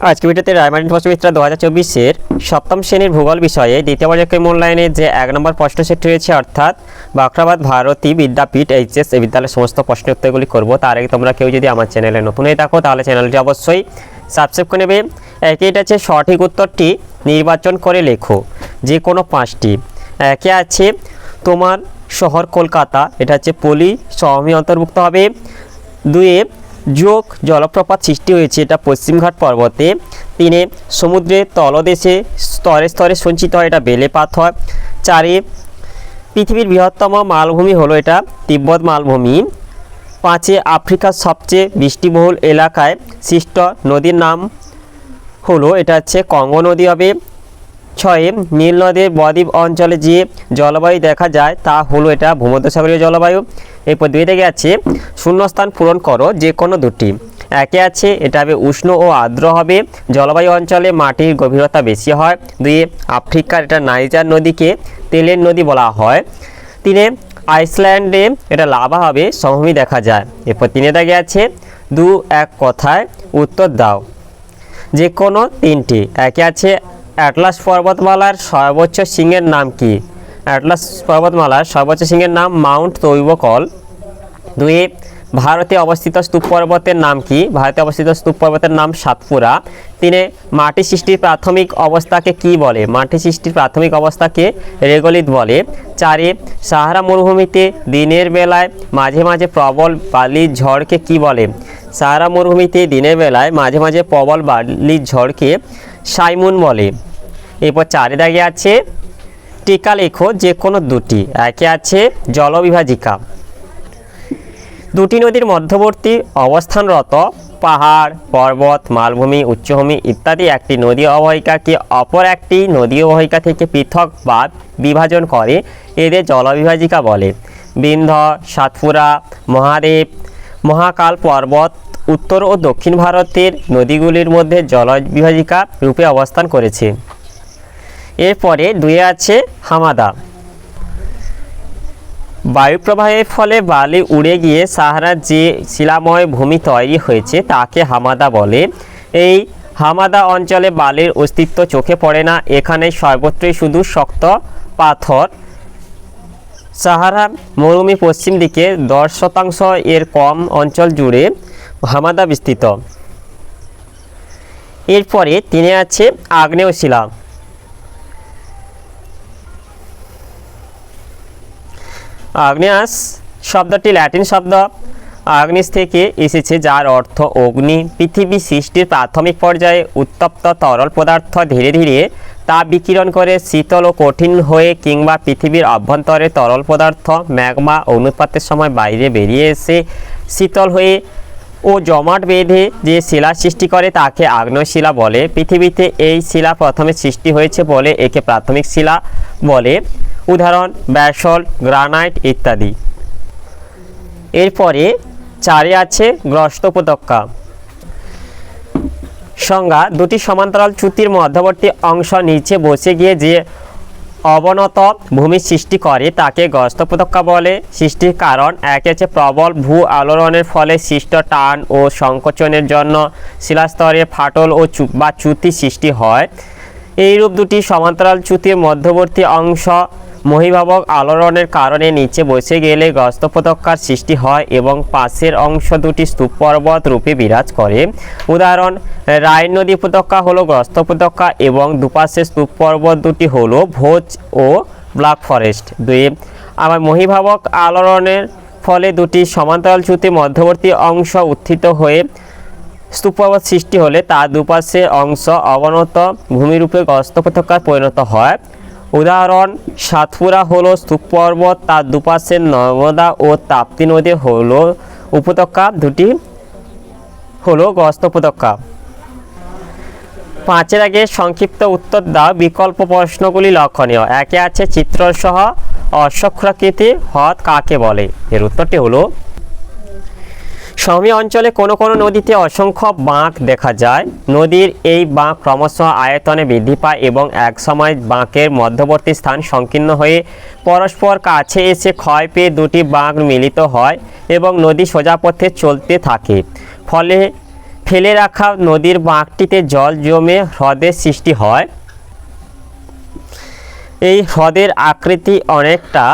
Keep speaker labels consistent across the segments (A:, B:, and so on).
A: আজকে ভিডিওতে রায়মার্টিন প্রশ্নবিচিত্রা 2024-এর সপ্তম শ্রেণীর ভূগোল বিষয়ে দ্বিতীয় পর্যায়ের মূল্যায়নে যে 1 নম্বর প্রশ্ন সেট রয়েছে, অর্থাৎ বাখরাবাদ ভারতী বিদ্যাপীঠ এইচএস এই বিদ্যালয়ের সমস্ত প্রশ্নের উত্তরগুলি করব। তার আগে তোমরা কেউ যদি আমার চ্যানেলে নতুন হয়ে থাকো তাহলে চ্যানেলটি অবশ্যই সাবস্ক্রাইব করে নেবে। এটা আছে সঠিক উত্তরটি নির্বাচন করে লেখো যে কোনো 5টি। একে আছে তোমার শহর কলকাতা, এটা হচ্ছে পলি সমভূমি অন্তর্ভুক্ত হবে। 2 যোগ জলপ্রপাত সৃষ্টি হয়েছে, এটা পশ্চিমঘাট পর্বতে। 3 সমুদ্রের তলদেশে স্তরে স্তরে সঞ্চিত হয়, এটা বেলেপাত হয়। 4 পৃথিবীর বৃহত্তম মালভূমি হলো এটা তিব্বত মালভূমি। 5 আফ্রিকার সবচেয়ে বৃষ্টিবহুল এলাকায় সৃষ্ট নদীর নাম হলো এটা হচ্ছে কঙ্গো নদী হবে। 6 নীল নদের বদ্বীপ অঞ্চলে যে জলবায়ু দেখা যায় তা হলো এটা ভূমধ্যসাগরীয় জলবায়ু। এরপর 2 থেকে আছে শূন্যস্থান পূরণ করো যে কোনো 2টি। একে আছে এটা হবে উষ্ণ ও আর্দ্র হবে, জলবায়ু অঞ্চলে মাটির গভীরতা বেশি হয়। 2 আফ্রিকার এটা নাইজার নদীকে তেলের নদী বলা হয়। 3 আইসল্যান্ডে এটা লাভা হবে, সমভূমি দেখা যায়। এরপর 3 থেকে আছে 2-1 কথায় উত্তর দাও যে কোনো 3টি। একে আছে অ্যাটলাস পর্বতমালার সর্বোচ্চ শৃঙ্গের নাম কি? অ্যাটলাস পর্বতমালার সর্বোচ্চ শৃঙ্গের নাম মাউন্ট তৈবকল। 2 ভারতে অবস্থিত স্তূপ পর্বতের নাম কি? ভারতে অবস্থিত স্তূপ পর্বতের নাম সাতপুরা। 3 মাটি সৃষ্টির প্রাথমিক অবস্থাকে কি বলে? মাটি সৃষ্টির প্রাথমিক অবস্থাকে রেগোলিথ বলে। 4 সাহারা মরুভূমিতে দিনের বেলায় মাঝে মাঝে প্রবল বালির ঝড়কে কি বলে? সাহারা মরুভূমিতে দিনের বেলায় মাঝে মাঝে প্রবল বালির ঝড়কে সাইমুন বলে। এরপর 4 দাগে আছে টিকা লেখো যে কোনো 2টি। একে আছে জলবিভাজিকা, 2টি নদীর মধ্যবর্তী অবস্থানরত পাহাড় পর্বত মালভূমি উচ্চভূমি ইত্যাদি একটি নদী অববাহিকাকে অপর একটি নদী অববাহিকা থেকে পৃথক বা বিভাজন করে, এদের জলবিভাজিকা বলে। বিন্ধ্য সাতপুরা মহাদেব মহাকাল পর্বত উত্তর ও দক্ষিণ ভারতের নদীগুলির মধ্যে জলবিভাজিকা রূপে অবস্থান করেছে। এরপরে 2 আছে হামাদা, বায়ুপ্রবাহের ফলে বালি উড়ে গিয়ে সাহারার যে শিলাময় ভূমি তৈরি হয়েছে তাকে হামাদা বলে। এই হামাদা অঞ্চলে বালির অস্তিত্ব চোখে পড়ে না, এখানে সর্বত্রই শুধু শক্ত পাথর। সাহারা মরুভূমি পশ্চিম দিকে 10% এর কম অঞ্চল জুড়ে হামাদা বিস্তৃত। এরপরে 3 আছে আগ্নেয় শিলা, আগ্নেয়াস শব্দটি ল্যাটিন শব্দ আগ্নিস থেকে এসেছে, যার অর্থ অগ্নি। পৃথিবী সৃষ্টির প্রাথমিক পর্যায়ে উত্তপ্ত তরল পদার্থ ধীরে ধীরে তাপ বিকিরণ করে শীতল ও কঠিন হয়ে কিংবা পৃথিবীর অভ্যন্তরে তরল পদার্থ ম্যাগমা অনুৎপাতের সময় বাইরে বেরিয়ে এসে শীতল হয়ে ও জমাট বেঁধে যে শিলা সৃষ্টি করে তাকে আগ্নেয় শিলা বলে। পৃথিবীতে এই শিলা প্রথমে সৃষ্টি হয়েছে বলে একে প্রাথমিক শিলা বলে, উদাহরণ ব্যাসল্ট গ্রানাইট ইত্যাদি। এরপরে 4 আছে গ্রস্ত উপত্যকা, সংজ্ঞা 2টি সমান্তরাল চ্যুতির মধ্যবর্তী অংশ নিচে বসে গিয়ে যে অবনত ভূমি সৃষ্টি করে তাকে গ্রস্ত উপত্যকা বলে। সৃষ্টির কারণ 1 আছে প্রবল ভূ আলোড়নের ফলে সৃষ্ট টান ও সংকোচনের জন্য শিলাস্তরে ফাটল ও চ্যুতি সৃষ্টি হয়। এইরূপ 2টি সমান্তরাল চ্যুতির মধ্যবর্তী অংশ মহীভাবক আলোড়নের কারণে নিচে বসে গেলে গ্রস্ত উপত্যকার সৃষ্টি হয় এবং পাশের অংশ 2টি স্তূপ পর্বত রূপে বিরাজ করে। উদাহরণ রাইন নদী উপত্যকা হলো গ্রস্ত উপত্যকা এবং দুপাশের স্তূপ পর্বত 2টি হলো ভোজ ও ব্ল্যাক ফরেস্ট। 2 আবার মহীভাবক আলোড়নের ফলে 2টি সমান্তরাল চ্যুতির মধ্যবর্তী অংশ উত্থিত হয়ে স্তূপ পর্বত সৃষ্টি হলে তার দুপাশের অংশ অবনত ভূমিরূপে গ্রস্ত উপত্যকায় পরিণত হয়। উদাহরণ সাতপুরা হলো স্তূপ পর্বত, তার দুপাশে নর্মদা ও তাপ্তি নদী হলো উপত্যকা, 2টি হলো গ্রস্ত উপত্যকা। 5 আগে সংক্ষিপ্ত উত্তর দাও বিকল্প প্রশ্নগুলি লক্ষণীয়। 1 আছে চিত্রসহ অশ্বক্ষাকৃতি হ্রদ কাকে বলে? এর উত্তরটি হলো সমভূমি অঞ্চলে কোনো কোনো নদীতে অসংখ্য বাঁক দেখা যায়। নদীর এই বাঁক ক্রমশঃ আয়তনে বৃদ্ধি পায় এবং একসময় বাঁকের মধ্যবর্তী স্থান সংকীর্ণ হয়ে পরস্পর কাছে এসে ক্ষয় পেয়ে 2টি বাঁক মিলিত হয় এবং নদী সোজা পথে চলতে থাকে। ফলে ফেলে রাখা নদীর বাঁকটিতে জল জমে হ্রদের সৃষ্টি হয়। এই হ্রদের আকৃতি অনেকটা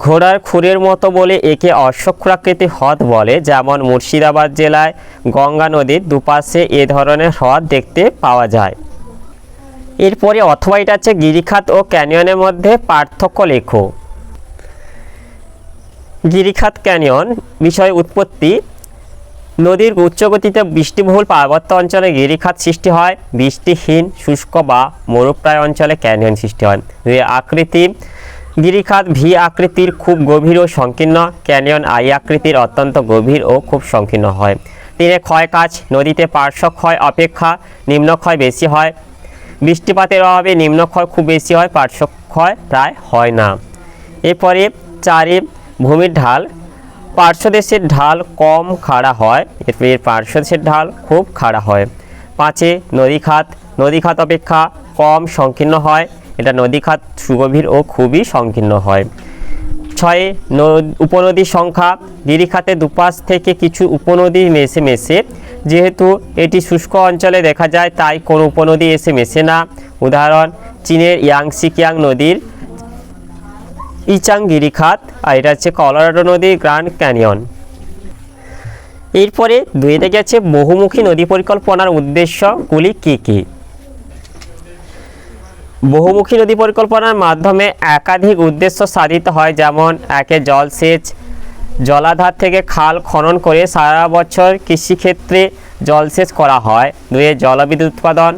A: ঘোড়ার খুরের মতো বলে একে অশ্বক্ষুরাকৃতি হ্রদ বলে। যেমন মুর্শিদাবাদ জেলায় গঙ্গা নদীর দুপাশে এ ধরনের হ্রদ দেখতে পাওয়া যায়। এরপরে অথবা এটা হচ্ছে গিরিখাত ও ক্যানিয়নের মধ্যে পার্থক্য লেখো। গিরিখাত ক্যানিয়ন বিষয়ে উৎপত্তি। নদীর উচ্চগতিতে বৃষ্টিবহুল পার্বত্য অঞ্চলে গিরিখাত সৃষ্টি হয়। বৃষ্টিহীন শুষ্ক বা মরুপ্রায় অঞ্চলে ক্যানিয়ন সৃষ্টি হয়। আকৃতি, গিরিখাত ভি আকৃতির খুব গভীর ও সংকীর্ণ, ক্যানিয়ন আই আকৃতির অত্যন্ত গভীর ও খুব সংকীর্ণ হয়। ক্ষয় কাজ, নদীতে পার্শ্ব ক্ষয় অপেক্ষা নিম্নক্ষয় বেশি হয়। বৃষ্টিপাতের অভাবে নিম্নক্ষয় খুব বেশি হয়, পার্শ্বক্ষয় প্রায় হয় না। এরপরে 4 ভূমির ঢাল, পার্শ্বদেশের ঢাল কম খাড়া হয়, এর পার্শ্বদেশের ঢাল খুব খাড়া হয়। 5 নদীখাত, নদীখাত অপেক্ষা কম সংকীর্ণ হয়, এটা নদীখাত সুগভীর ও খুবই সংকীর্ণ হয়। 6 উপনদীর সংখ্যা, গিরিখাতের দুপাশ থেকে কিছু উপনদী মেশে যেহেতু এটি শুষ্ক অঞ্চলে দেখা যায় তাই কোনো উপনদী এসে মেশে না। উদাহরণ চীনের ইয়াংসি কিয়াং নদীর ইচাং গিরিখাত, আর এটা হচ্ছে কলোরাডো নদীর গ্র্যান্ড ক্যানিয়ন। এরপরে 2 গেছে বহুমুখী নদী পরিকল্পনার উদ্দেশ্যগুলি কী কী। বহুমুখী নদী পরিকল্পনার মাধ্যমে একাধিক উদ্দেশ্য সাধিত হয়। যেমন 1 জলসেচ, জলাধার থেকে খাল খনন করে সারা বছর কৃষিক্ষেত্রে জলসেচ করা হয়। 2 জলবিদ্যুৎ উৎপাদন,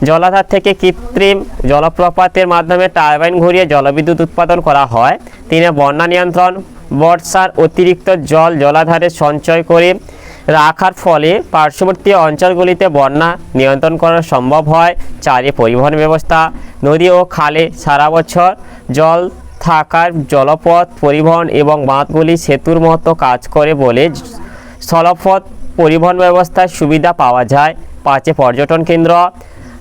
A: জলাধার থেকে কৃত্রিম জলপ্রপাতের মাধ্যমে টারবাইন ঘুরিয়ে জলবিদ্যুৎ উৎপাদন করা হয়। 3 বন্যা নিয়ন্ত্রণ, বর্ষার অতিরিক্ত জল জলাধারে সঞ্চয় করে রাখার ফলে পার্শ্ববর্তী অঞ্চলগুলিতে বন্যা নিয়ন্ত্রণ করা সম্ভব হয়। 4 পরিবহন ব্যবস্থা, নদী ও খালে সারা বছর জল থাকার জলপথ পরিবহন এবং বাঁধগুলি সেতুর মতো কাজ করে বলে স্থলপথ পরিবহন ব্যবস্থার সুবিধা পাওয়া যায়। 5 পর্যটন কেন্দ্র,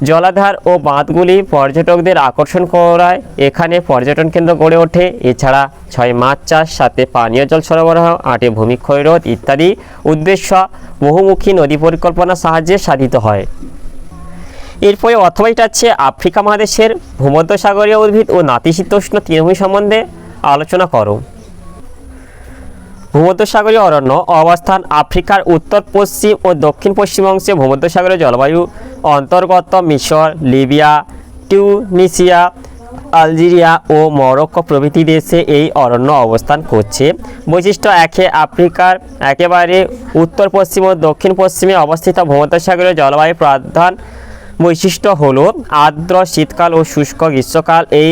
A: জলাধার ও বাঁধগুলি পর্যটকদের আকর্ষণ করায় এখানে পর্যটন কেন্দ্র গড়ে ওঠে। এছাড়া 6 মাছ চাষ, 7 পানীয় জল সরবরাহ, 8 ভূমিক্ষয় রোধ ইত্যাদি উদ্দেশ্য বহুমুখী নদী পরিকল্পনার সাহায্যে সাধিত হয়। এরপরে অথবা এটা হচ্ছে আফ্রিকা মহাদেশের ভূমধ্যসাগরীয় উদ্ভিদ ও নাতিশীতোষ্ণ তৃণভূমি সম্বন্ধে আলোচনা করো। ভূমধ্যসাগরীয় অরণ্য অবস্থান আফ্রিকার উত্তর পশ্চিম ও দক্ষিণ পশ্চিম অংশে ভূমধ্যসাগরীয় জলবায়ু অন্তর্গত মিশর, লিবিয়া, টিউনিসিয়া, আলজেরিয়া ও মরক্কো প্রভৃতি দেশে এই অরণ্য অবস্থান করছে। বৈশিষ্ট্য 1 আফ্রিকার একেবারে উত্তর পশ্চিম ও দক্ষিণ পশ্চিমে অবস্থিত ভূমধ্যসাগরীয় জলবায়ুর প্রধান বৈশিষ্ট্য হলো আর্দ্র শীতকাল ও শুষ্ক গ্রীষ্মকাল। এই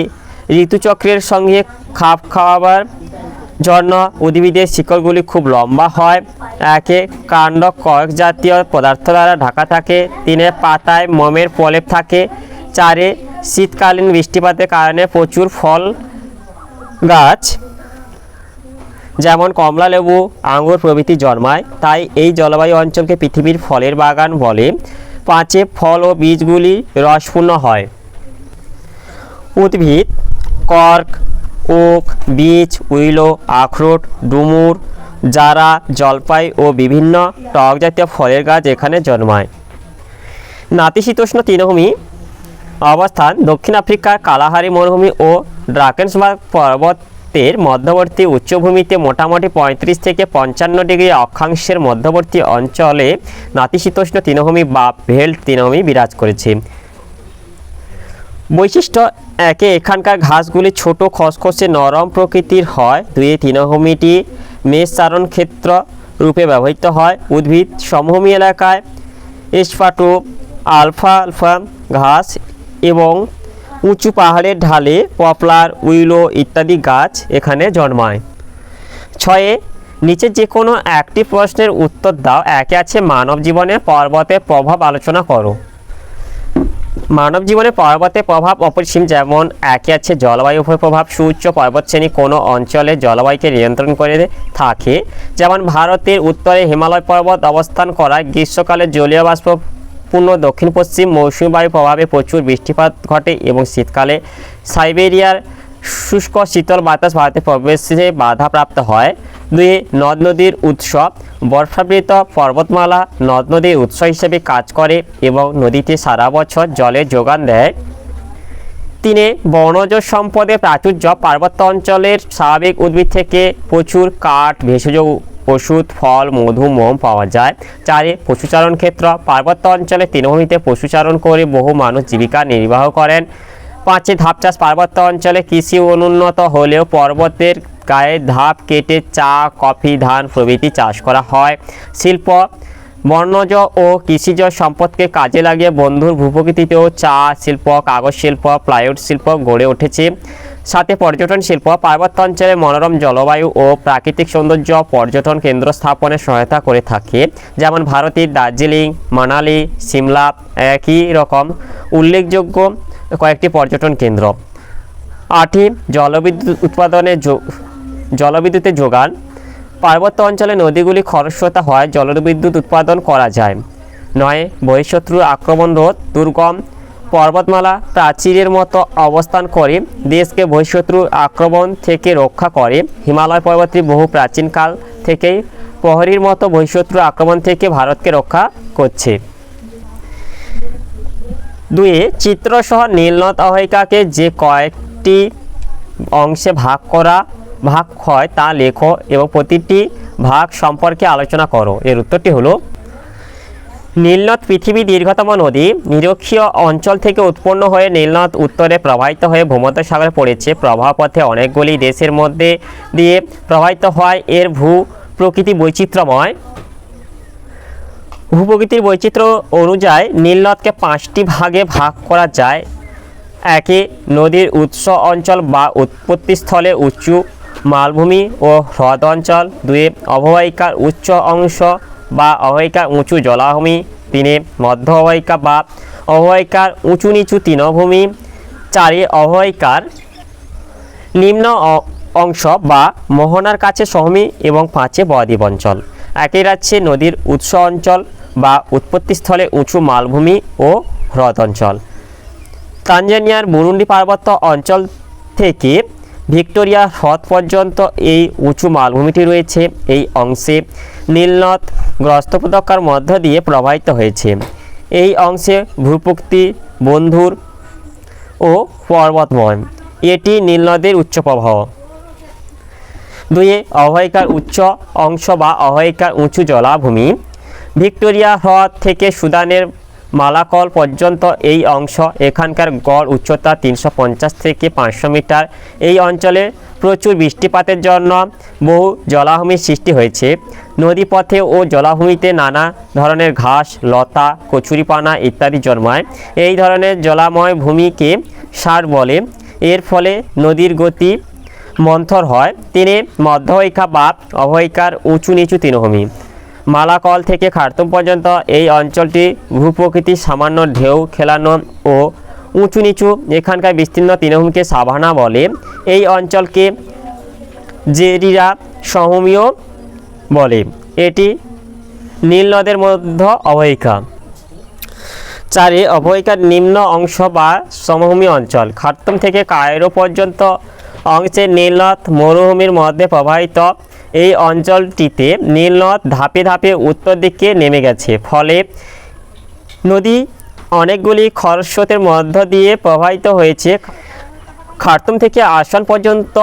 A: ঋতুচক্রের সঙ্গে খাপ খাওয়াবার জন্য উদ্ভিদের শিকড়গুলি খুব লম্বা হয়। 1 কাণ্ড কয়েক জাতীয় পদার্থ দ্বারা ঢাকা থাকে। 3 পাতায় মোমের প্রলেপ থাকে। 4 শীতকালীন বৃষ্টিপাতের কারণে প্রচুর ফল গাছ যেমন কমলা লেবু, আঙ্গুর প্রভৃতি জন্মায়, তাই এই জলবায়ু অঞ্চলকে পৃথিবীর ফলের বাগান বলে। 5 ফল ও বীজগুলি রসপূর্ণ হয়। উদ্ভিদ কর্ক, ওক, বীচ, উইলো, আখরোট, ডুমুর, জারা, জলপাই ও বিভিন্ন টক জাতীয় ফলের গাছ এখানে জন্মায়। নাতিশীতোষ্ণ তৃণভূমি অবস্থান দক্ষিণ আফ্রিকার কালাহারি মরুভূমি ও ড্রাকেনসবার্গ পর্বতের মধ্যবর্তী উচ্চভূমিতে মোটামুটি 35 থেকে 55 ডিগ্রি অক্ষাংশের মধ্যবর্তী অঞ্চলে নাতিশীতোষ্ণ তৃণভূমি বা ভেল্ট তৃণভূমি বিরাজ করেছে। বৈশিষ্ট্য 1 এখানকার ঘাসগুলি ছোট, খসখসে, নরম প্রকৃতির হয়। 2 তৃণভূমিটি মেষ চারণ ক্ষেত্র রূপে ব্যবহৃত হয়। উদ্ভিদ সমভূমি এলাকায় এসপাটো, আলফালফা ঘাস এবং উঁচু পাহাড়ের ঢালে পপলার, উইলো ইত্যাদি গাছ এখানে জন্মায়। 6 নিচের যে কোনো একটি প্রশ্নের উত্তর দাও। 1 আছে মানব জীবনে পর্বতের প্রভাব আলোচনা করো। মানব জীবনে পর্বতের প্রভাব অপরিসীম। যেমন 1 আছে জলবায়ু প্রভাব, সুউচ্চ পর্বতশ্রেণী কোনো অঞ্চলে জলবায়ুকে নিয়ন্ত্রণ করে থাকে। যেমন ভারতের উত্তরে হিমালয় পর্বত অবস্থান করায় গ্রীষ্মকালে জলীয় বাষ্পপূর্ণ দক্ষিণ পশ্চিম মৌসুমী বায়ুর প্রভাবে প্রচুর বৃষ্টিপাত ঘটে এবং শীতকালে সাইবেরিয়ার শুষ্ক শীতল বাতাস ভারতে প্রবেশে বাধাপ্রাপ্ত হয়। 2 নদ নদীর উৎস, বরফাবৃত পর্বতমালা নদ নদীর উৎস হিসেবে কাজ করে এবং নদীতে সারা বছর জলের যোগান দেয়। 3 বনজ সম্পদের প্রাচুর্য, পার্বত্য অঞ্চলের স্বাভাবিক উদ্ভিদ থেকে প্রচুর কাঠ, ভেষজ ওষুধ, ফল, মধু, মোম পাওয়া যায়। 4 পশুচারণ ক্ষেত্র, পার্বত্য অঞ্চলে তৃণভূমিতে পশুচারণ করে বহু মানুষ জীবিকা নির্বাহ করেন। 5 ধাপ চাষ, পার্বত্য অঞ্চলে কৃষি অনুন্নত হলেও পর্বতের গায়ে ধাপ কেটে চা, কফি, ধান প্রভৃতি চাষ করা হয়। শিল্প, বনজ ও কৃষিজ সম্পদকে কাজে লাগিয়ে বন্ধুর ভূপ্রকৃতিতেও চা শিল্প, কাগজ শিল্প, প্লাইউড শিল্প গড়ে উঠেছে। 7 পর্যটন শিল্প, পার্বত্য অঞ্চলে মনোরম জলবায়ু ও প্রাকৃতিক সৌন্দর্য পর্যটন কেন্দ্র স্থাপনে সহায়তা করে থাকে, যেমন ভারতের দার্জিলিং, মানালি, সিমলা একই রকম উল্লেখযোগ্য কয়েকটি পর্যটন কেন্দ্র। 8 জলবিদ্যুতের যোগান, পার্বত্য অঞ্চলে নদীগুলি খরস্রোতা হয়, জলবিদ্যুৎ উৎপাদন করা যায়। 9 বহিঃশত্রুর আক্রমণ রোধ, দুর্গম পর্বতমালা প্রাচীরের মতো অবস্থান করে দেশকে বহিঃশত্রুর আক্রমণ থেকে রক্ষা করে। হিমালয় পর্বতটি বহু প্রাচীনকাল থেকেই প্রহরীর মতো বহিঃশত্রুর আক্রমণ থেকে ভারতকে রক্ষা করছে। 2 চিত্রসহ নীলনদ অববাহিকাকে যে কয়েকটি অংশে ভাগ হয় তা লেখো এবং প্রতিটি ভাগ সম্পর্কে আলোচনা করো। এর উত্তরটি হলো, নীলনদ পৃথিবীর দীর্ঘতম নদী। নিরক্ষীয় অঞ্চল থেকে উৎপন্ন হয়ে নীলনদ উত্তরে প্রবাহিত হয়ে ভূমধ্যসাগরে পড়েছে। প্রবাহপথে অনেকগুলি দেশের মধ্যে দিয়ে প্রবাহিত হয়। এর প্রকৃতি বৈচিত্র্যময়। ভূপ্রকৃতির বৈচিত্র্য অনুযায়ী নীলনদকে 5টি ভাগে ভাগ করা যায়। 1 নদীর উৎস অঞ্চল বা উৎপত্তিস্থলে উঁচু মালভূমি ও হ্রদ অঞ্চল। 2 অববাহিকার উচ্চ অংশ বা অববাহিকার উঁচু জলাভূমি। 3 মধ্য অববাহিকা বা অববাহিকার উঁচু নিচু তৃণভূমি। 4 অববাহিকার নিম্ন অংশ বা মোহনার কাছে সমভূমি এবং 5 বদ্বীপ অঞ্চল। একই রাজ্যে নদীর উৎস অঞ্চল বা উৎপত্তিস্থলে উঁচু মালভূমি ও হ্রদ অঞ্চল। তানজানিয়ার বুরুন্ডি পার্বত্য অঞ্চল থেকে ভিক্টোরিয়া হ্রদ পর্যন্ত এই উঁচু মালভূমিটি রয়েছে। এই অংশে নীলনদ গ্রস্ত উপত্যকার মধ্য দিয়ে প্রবাহিত হয়েছে। এই অংশে ভূপ্রকৃতি বন্ধুর ও পর্বতময়। এটি নীলনদের উচ্চ প্রবাহ। 2 অববাহিকার উচ্চ অংশ বা অববাহিকার উঁচু জলাভূমি। ভিক্টোরিয়া হ্রদ থেকে সুদানের মালাকল পর্যন্ত এই অংশ। এখানকার গড় উচ্চতা 350 থেকে 500 মিটার। এই অঞ্চলে প্রচুর বৃষ্টিপাতের জন্য বহু জলাভূমির সৃষ্টি হয়েছে। নদীপথে ও জলাভূমিতে নানা ধরনের ঘাস, লতা, কচুরিপানা ইত্যাদি জন্মায়। এই ধরনের জলাময় ভূমিকে সার বলে। এর ফলে নদীর গতি মন্থর হয়। 3 মধ্যবহিকা বা অববাহিকার উঁচু নিচু তৃণভূমি। মালাকল থেকে খার্তুম পর্যন্ত এই অঞ্চলটি ভূপ্রকৃতির সামান্য ঢেউ খেলানো ও উঁচু নিচু। এখানকার বিস্তীর্ণ তৃণভূমিকে সাভানা বলে। এই অঞ্চলকে জেরিরা সমভূমিও বলে। এটি নীলনদের মধ্য অববাহিকা। 4 অববাহিকার নিম্ন অংশ বা সমভূমি অঞ্চল। খার্তুম থেকে কায়রো পর্যন্ত অংশে নীলনদ মরুভূমির মধ্যে প্রবাহিত। এই অঞ্চলটিতে নীলনদ ধাপে ধাপে উত্তর দিকে নেমে গেছে, ফলে নদী অনেকগুলি খরস্রোতের মধ্য দিয়ে প্রবাহিত হয়েছে। খার্তুম থেকে আসওয়ান পর্যন্ত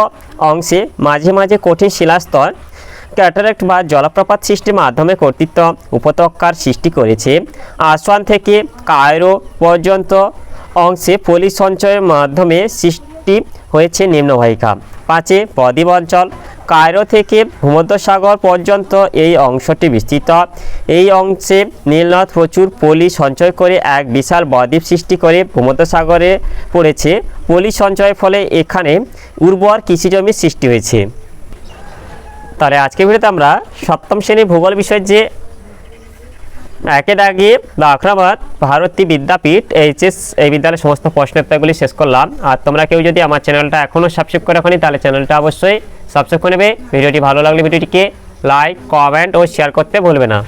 A: অংশে মাঝে মাঝে কঠিন শিলাস্তর, ক্যাটারাক্ট বা জলপ্রপাত সৃষ্টির মাধ্যমে কর্তৃত্ব উপত্যকার সৃষ্টি করেছে। আসওয়ান থেকে কায়রো পর্যন্ত অংশে পলি সঞ্চয়ের মাধ্যমে সৃষ্টি হয়েছে নিম্নবাহিকা। 5 বদ্বীপ অঞ্চল। কায়রো থেকে ভূমধ্যসাগর পর্যন্ত এই অংশটি বিস্তৃত। এই অংশে নীলনদ প্রচুর পলি সঞ্চয় করে এক বিশাল বদ্বীপ সৃষ্টি করে ভূমধ্যসাগরে পড়েছে। পলি সঞ্চয়ের ফলে এখানে উর্বর কৃষিজমির সৃষ্টি হয়েছে। তাহলে আজকের ভিডিওতে আমরা সপ্তম শ্রেণীর ভূগোল বিষয়ের যে একেডাগি বা আখরাবাদ ভারতী বিদ্যাপীঠ এইচএস এই বিদ্যালয়ের সমস্ত প্রশ্নের উত্তরগুলি শেষ করলাম। আর তোমরা কেউ যদি আমার চ্যানেলটা এখনও সাবস্ক্রাইব করে রাখোনি তাহলে চ্যানেলটা অবশ্যই সাবস্ক্রাইব করে নেবে। ভিডিওটি ভালো লাগলে ভিডিওটিকে লাইক, কমেন্ট ও শেয়ার করতে ভুলবে না।